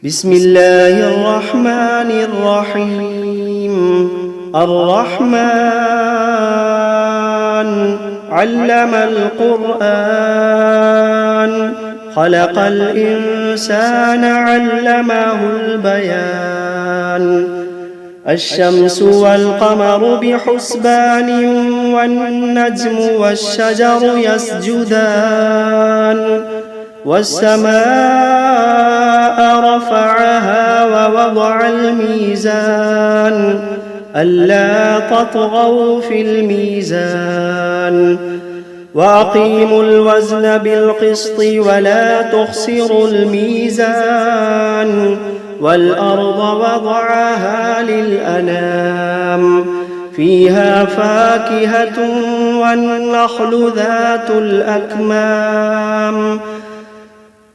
بسم الله الرحمن الرحيم. الرحمن علم القرآن، خلق الإنسان علمه البيان. الشمس والقمر بحسبان، والنجم والشجر يسجدان. والسماء رفعها ووضع الميزان، ألا تطغوا في الميزان. وأقيموا الوزن بالقسط ولا تخسروا الميزان. والأرض وضعها للأنام، فيها فاكهة والنخل ذات الأكمام.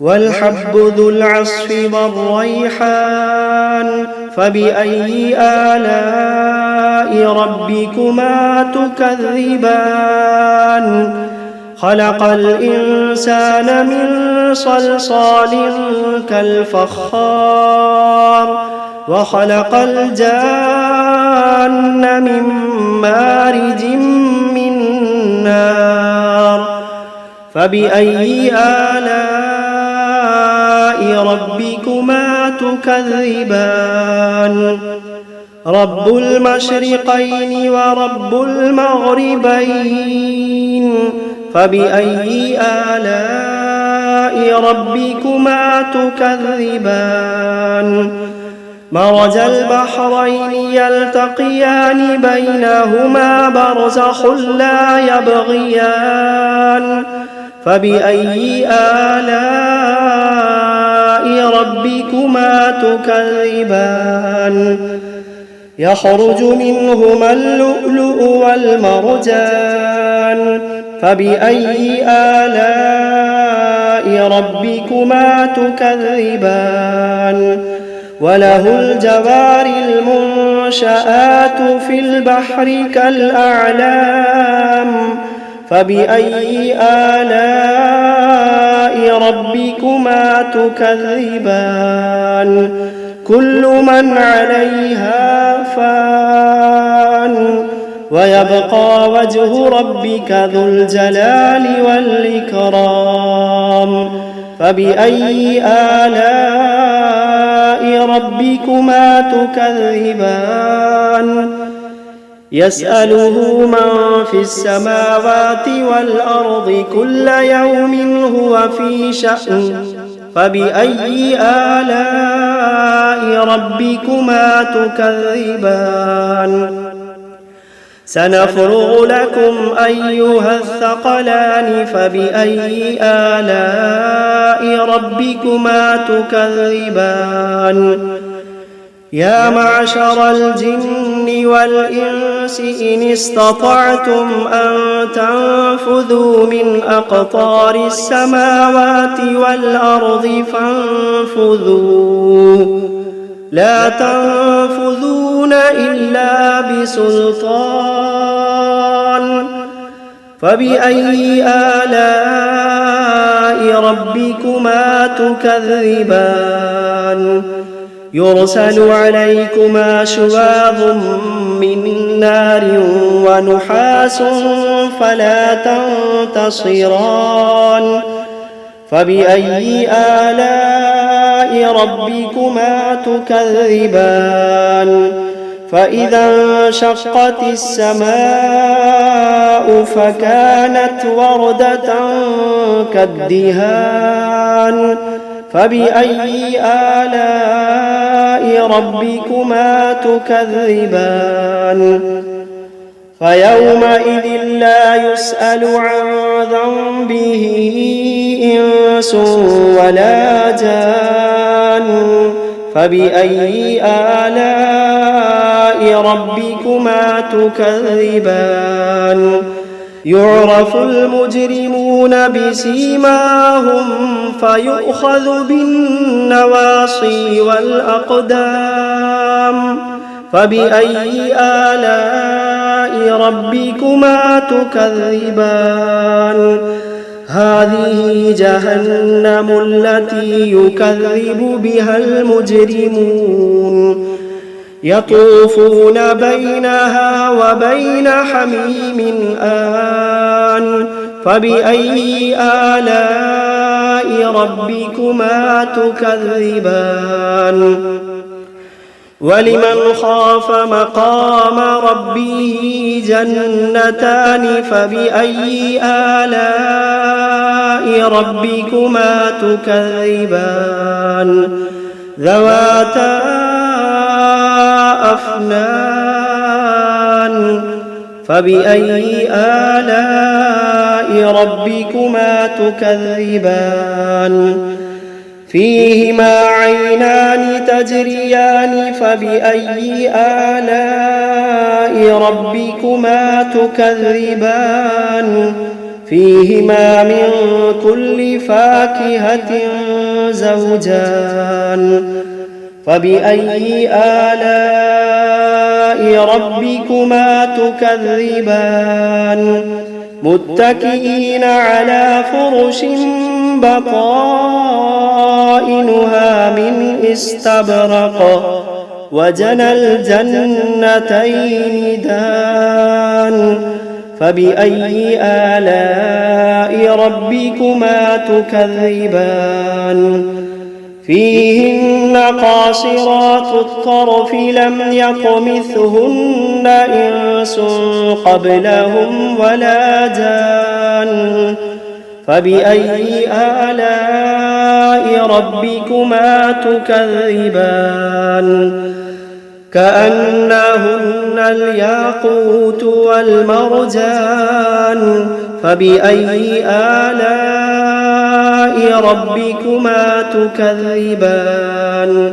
والحب ذو العصف والريحان، فبأي آلاء ربكما تكذبان. خلق الإنسان من صلصال كالفخار، وخلق الجان من مارج من نار. فبأي آلاء ربكما تكذبان. رب المشرقين ورب المغربين، فبأي آلاء ربكما تكذبان. مرج البحرين يلتقيان، بينهما برزخ لا يبغيان. فبأي آلاء ربكما تكذبان. يخرج منهما اللؤلؤ والمرجان، فبأي آلاء ربكما تكذبان. وله الجوار المنشآت في البحر كالأعلام، فبأي آلاء ربكما تكذبان. كل من عليها فان، ويبقى وجه ربك ذو الجلال والإكرام. فبأي آلاء ربكما تكذبان. يسأله من في السماوات والأرض كل يوم هو في شأن. فبأي آلاء ربكما تكذبان. سنفرغ لكم أيها الثقلان، فبأي آلاء ربكما تكذبان. يا معشر الجن والإنس إن استطعتم أن تنفذوا من أقطار السماوات والأرض فانفذوا، لا تنفذون إلا بسلطان. فبأي آلاء ربكما تكذبان. يرسل عليكما شواظ من نار ونحاس فلا تنتصران. فبأي آلاء ربكما تكذبان. فإذا انشقت السماء فكانت وردة كالدهان. فبأي آلاء ربكما تكذبان. فيومئذ لا يسأل عن ذنبه إنس ولا جان. فبأي آلاء ربكما تكذبان. يعرف المجرمون بسيماهم فيؤخذ بالنواصي والأقدام. فبأي آلاء ربكما تكذبان. هذه جهنم التي يكذب بها المجرمون يطوفون بينها وبين حميم آن فبأي آلاء ربكما تكذبان ولمن خاف مقام ربه جنتان فبأي آلاء ربكما تكذبان ذواتا أفنان فبأي آلاء ربكما تكذبان فيهما عينان تجريان فبأي آلاء ربكما تكذبان فيهما من كل فاكهة زوجان فبأي آلاء ربكما تكذبان متكئين على فرش بطائنها من استبرق وجنى الجنتين دان فبأي آلاء ربكما تكذبان فيهن قاصرات الطرف لم يطمثهن إنس قبلهم ولا جان فبأي آلاء ربكما تكذبان كأنهن الياقوت والمرجان فبأي آلاء ربكما تكذبان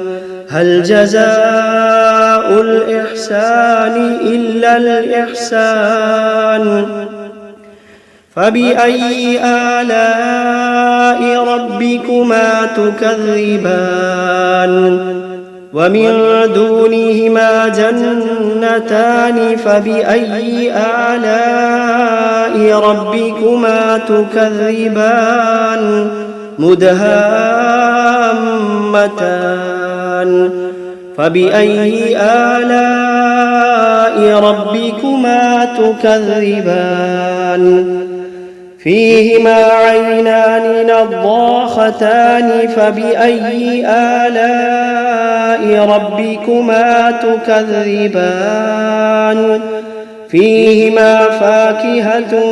هل جزاء الإحسان إلا الإحسان فبأي آلاء ربكما تكذبان ومن دونهما جنتان فبأي آلاء ربكما تكذبان مدهامتان فبأي آلاء ربكما تكذبان فيهما عينان نضاختان فبأي آلاء ربكما تكذبان فيهما فاكهة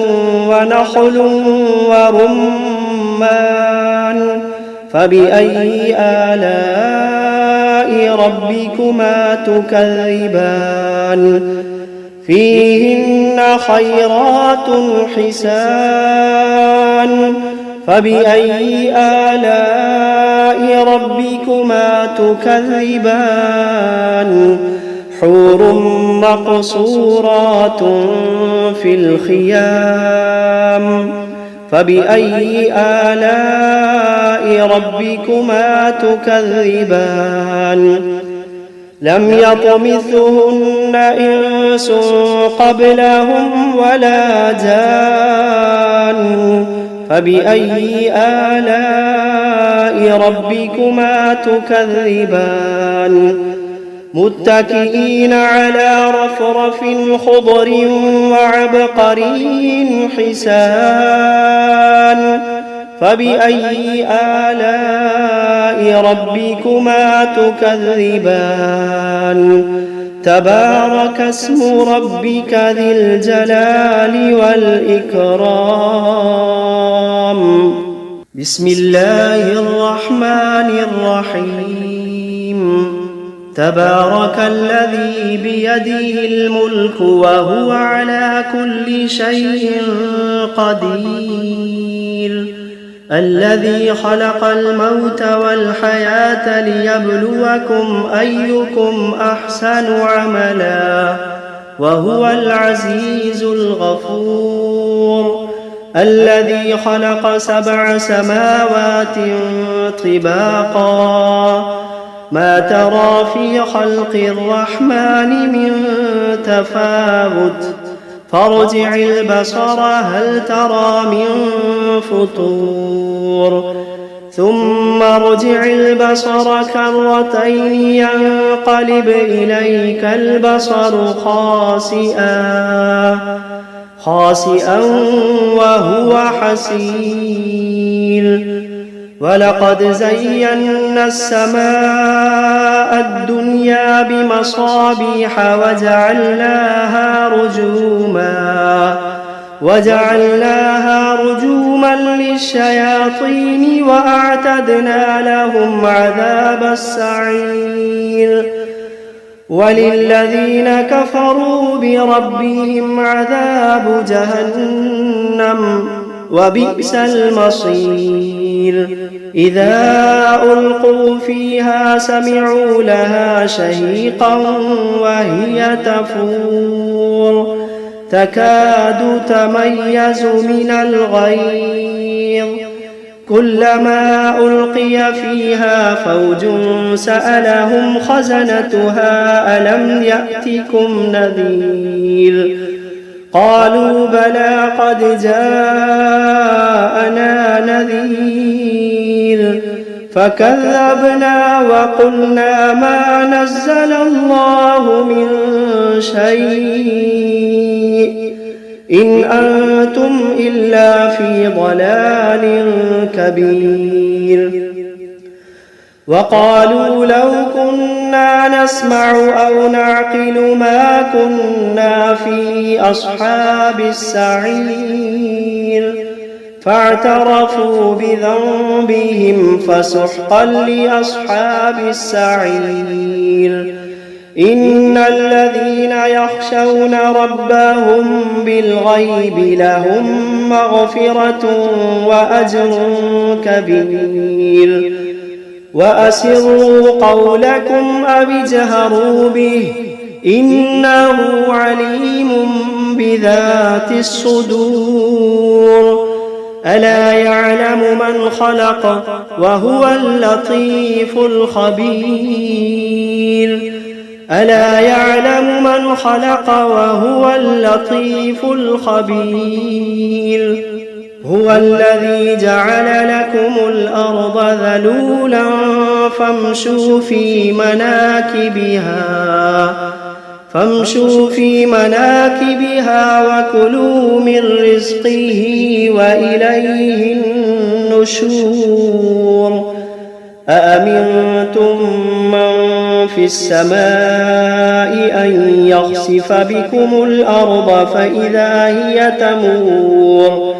ونخل ورمان فبأي آلاء ربكما تكذبان فيهن خيرات حسان فبأي آلاء ربكما تكذبان حور مقصورات في الخيام فبأي آلاء ربكما تكذبان لم يطمثهن إنس قبلهم ولا جان فبأي آلاء ربكما تكذبان متكئين على رفرف خضر وعبقري حسان فبأي آلاء ربكما تكذبان تبارك اسم ربك ذي الجلال والإكرام بسم الله الرحمن الرحيم تبارك الذي بيده الملك وهو على كل شيء قدير الذي خلق الموت والحياة ليبلوكم أيكم أحسن عملا وهو العزيز الغفور الذي خلق 7 سماوات طباقا ما ترى في خلق الرحمن من تفاوت فارجع البصر هل ترى من فطور ثم ارجع البصر كرتين ينقلب إليك البصر خاسئا وهو حسير ولقد زينا السماء الدنيا بمصابيح وجعلناها رجوما للشياطين وأعتدنا لهم عذاب السعير وللذين كفروا بربهم عذاب جهنم وبئس المصير إذا ألقوا فيها سمعوا لها شهيقا وهي تفور تكاد تميز من الغيظ كلما ألقي فيها فوج سألهم خزنتها ألم يأتكم نذير قالوا بلى قد جاءنا نذير فكذبنا وقلنا ما نزل الله من شيء إن أنتم إلا في ضلال كبير وقالوا لو كنا نسمع أو نعقل ما كنا في أصحاب السعير فاعترفوا بذنبهم فسحقا لأصحاب السعير إن الذين يخشون ربهم بالغيب لهم مغفرة وأجر كبير وأسروا قولكم أو اجهروا به إنه عليم بذات الصدور ألا يعلم من خلق وهو اللطيف الخبير ألا يعلم من خلق وهو اللطيف الخبير هو الذي جعل لكم الأرض ذلولا فامشوا في مناكبها وكلوا من رزقه وإليه النشور أأمنتم من في السماء أن يخسف بكم الأرض فإذا هي تمور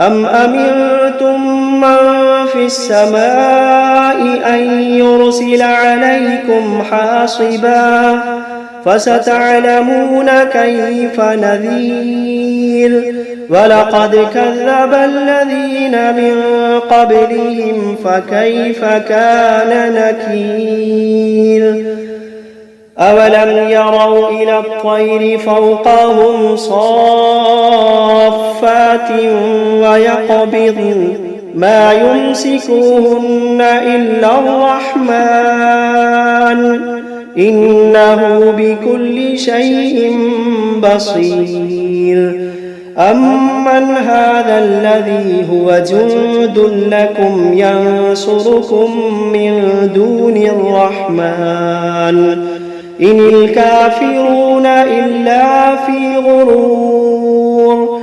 أم أمنتم من في السماء أن يرسل عليكم حاصبا فستعلمون كيف نذير ولقد كذب الذين من قبلهم فكيف كان نكير أولم يروا إلى الطير فوقهم صافات ويقبضن ما يمسكوهن إلا الرحمن إنه بكل شيء بصير أمن هذا الذي هو جند لكم ينصركم من دون الرحمن إن الكافرون إلا في غرور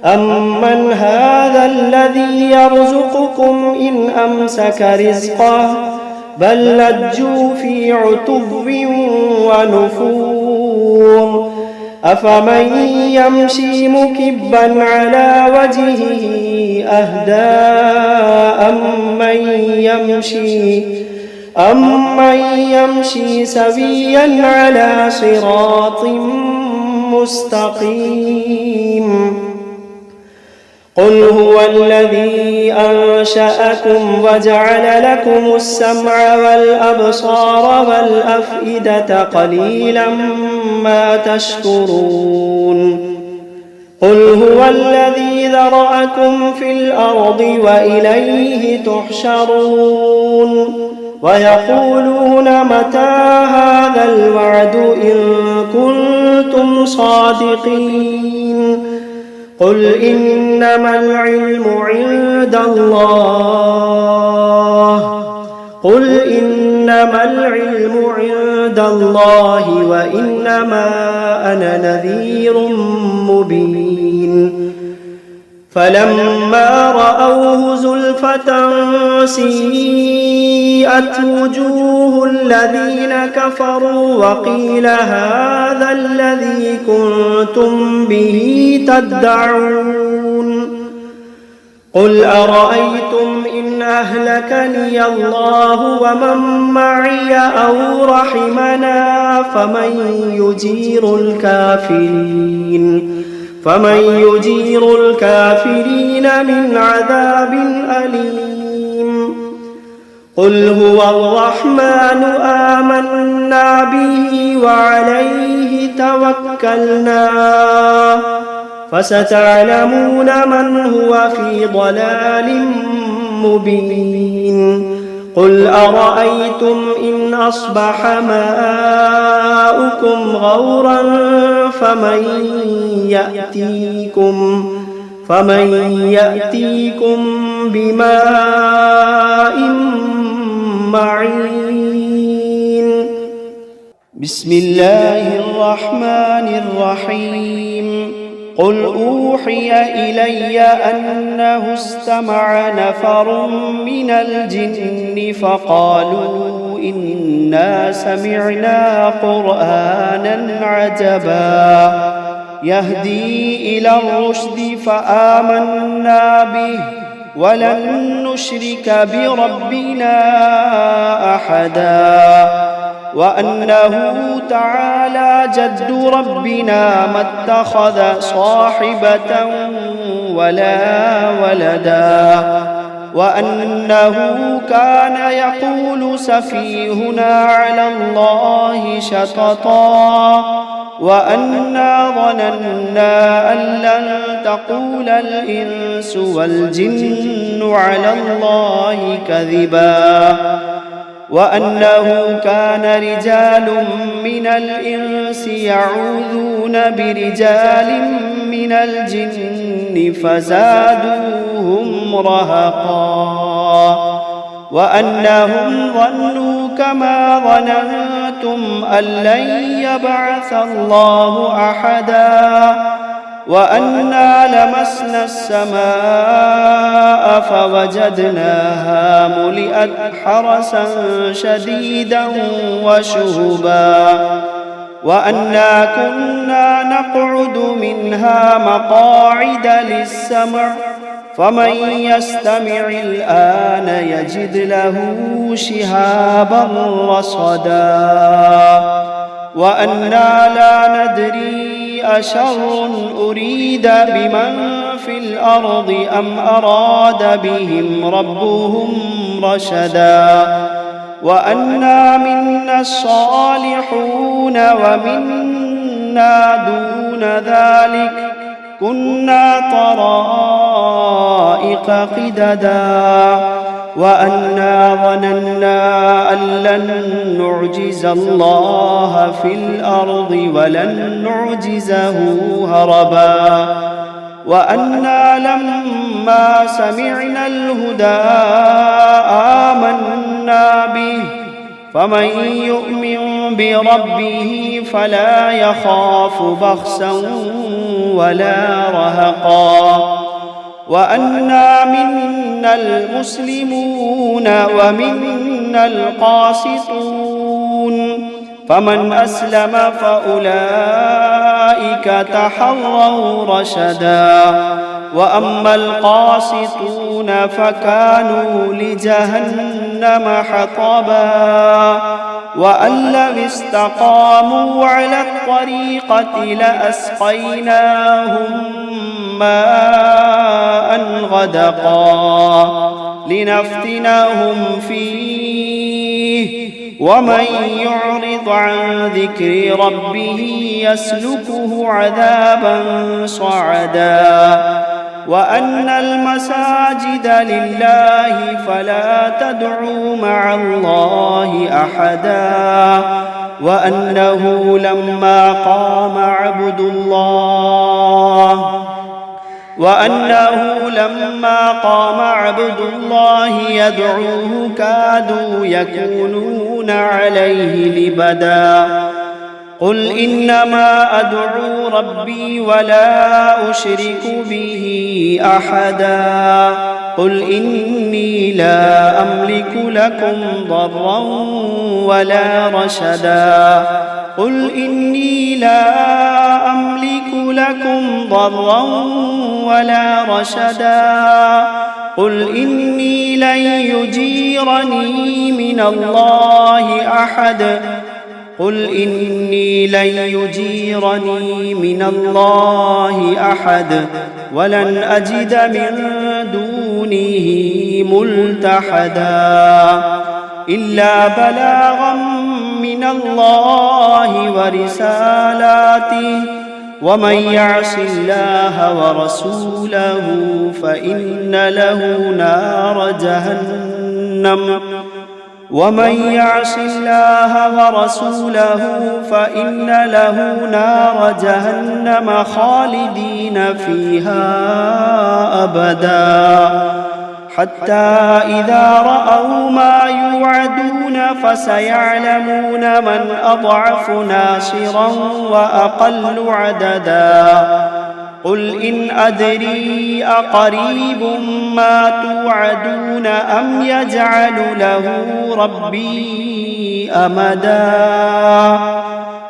أمن هذا الذي يرزقكم إن أمسك رزقه بل لجوا في عتو ونفور أفمن يمشي مكبا على وجهه أهدى أمن يمشي سويا على صراط مستقيم قل هو الذي أنشأكم وجعل لكم السمع والأبصار والأفئدة قليلا ما تشكرون قل هو الذي ذرأكم في الأرض وإليه تحشرون ويقولون متى هذا الوعد إن كنتم كنتم صادقين قل إنما العلم عند الله وإنما أنا نذير مبين فلما رأوه زلفة سيئت وجوه الذين كفروا وقيل هذا الذي كنتم به تدعون قل أرأيتم إن أهلكني الله ومن معي أو رحمنا فمن يجير الكافرين من عذاب أليم قل هو الرحمن آمنا به وعليه توكلنا فستعلمون من هو في ضلال مبين قل أرأيتم إن أصبح ماؤكم غورا فمن يأتيكم بماء معين بسم الله الرحمن الرحيم قل أوحي إلي أنه استمع نفر من الجن فقالوا إنا سمعنا قرآنا عجبا يهدي إلى الرشد فآمنا به ولن نشرك بربنا أحدا وأنه تعالى جد ربنا ما اتخذ صاحبة ولا ولدا وأنه كان يقول سفيهنا على الله شططا وأنا ظننا أن لن تقول الإنس والجن على الله كذبا وأنه كان رجال من الإنس يعوذون برجال من الجن فزادوهم رهقا وأنهم ظنوا كما ظننتم أن لن يبعث الله أحدا وأنا لمسنا السماء فوجدناها ملئت حرسا شديدا وشهبا وأنا كنا نقعد منها مقاعد للسمع فمن يستمع الآن يجد له شهابا رصدا وأنا لا ندري أشر أريد بمن في الأرض أم أراد بهم ربهم رشدا وأنا منا الصالحون ومنا دون ذلك كنا طرائق قددا وأنا ظننا أن لن نعجز الله في الأرض ولن نعجزه هربا وأنا لما سمعنا الهدى آمنا به فمن يؤمن بربه فلا يخاف بخسا ولا رهقا وأنا منا المسلمون ومنا القاسطون فمن أسلم فأولئك تحروا رشدا وأما القاسطون فكانوا لجهنم حطبا وأن لو استقاموا على الطريقة لأسقيناهم ماء غدقا لنفتنهم فيه ومن يعرض عن ذكر ربه يسلكه عذابا صعدا وأن المساجد لله فلا تدعوا مع الله أحدا وأنه لما قام عبد الله يدعوه كادوا يكونون عليه لبدا قل إنما أدعو ربي ولا أشرك به أحدا قل إني لا أملك لكم ضرا ولا رشدا قل إني لا أملك لكم ضرا ولا رشدا قل إني لن يجيرني من الله أحد قل إني لن يجيرني من الله أحد ولن أجد من دونه ملتحدا إلا بلاغا من الله ورسالاته ومن يعص الله ورسوله فإن له نار جهنم خالدين فيها أبدا حتى إذا رأوا ما يوعدون فسيعلمون من أضعف ناصرا وأقل عددا قل إن أدري أقريب ما توعدون أم يجعل له ربي أمدا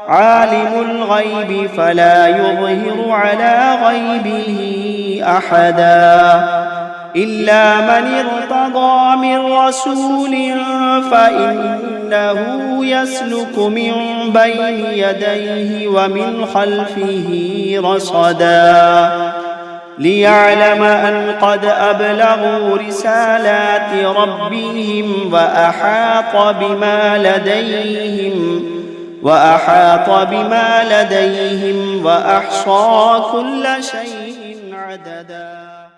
عالم الغيب فلا يظهر على غيبه أحدا إلا من ارتضى من رسول فإنه يسلك من بين يديه ومن خلفه رصدا ليعلم أن قد أبلغوا رسالات ربهم وأحاط بما لديهم وأحصى كل شيء عددا.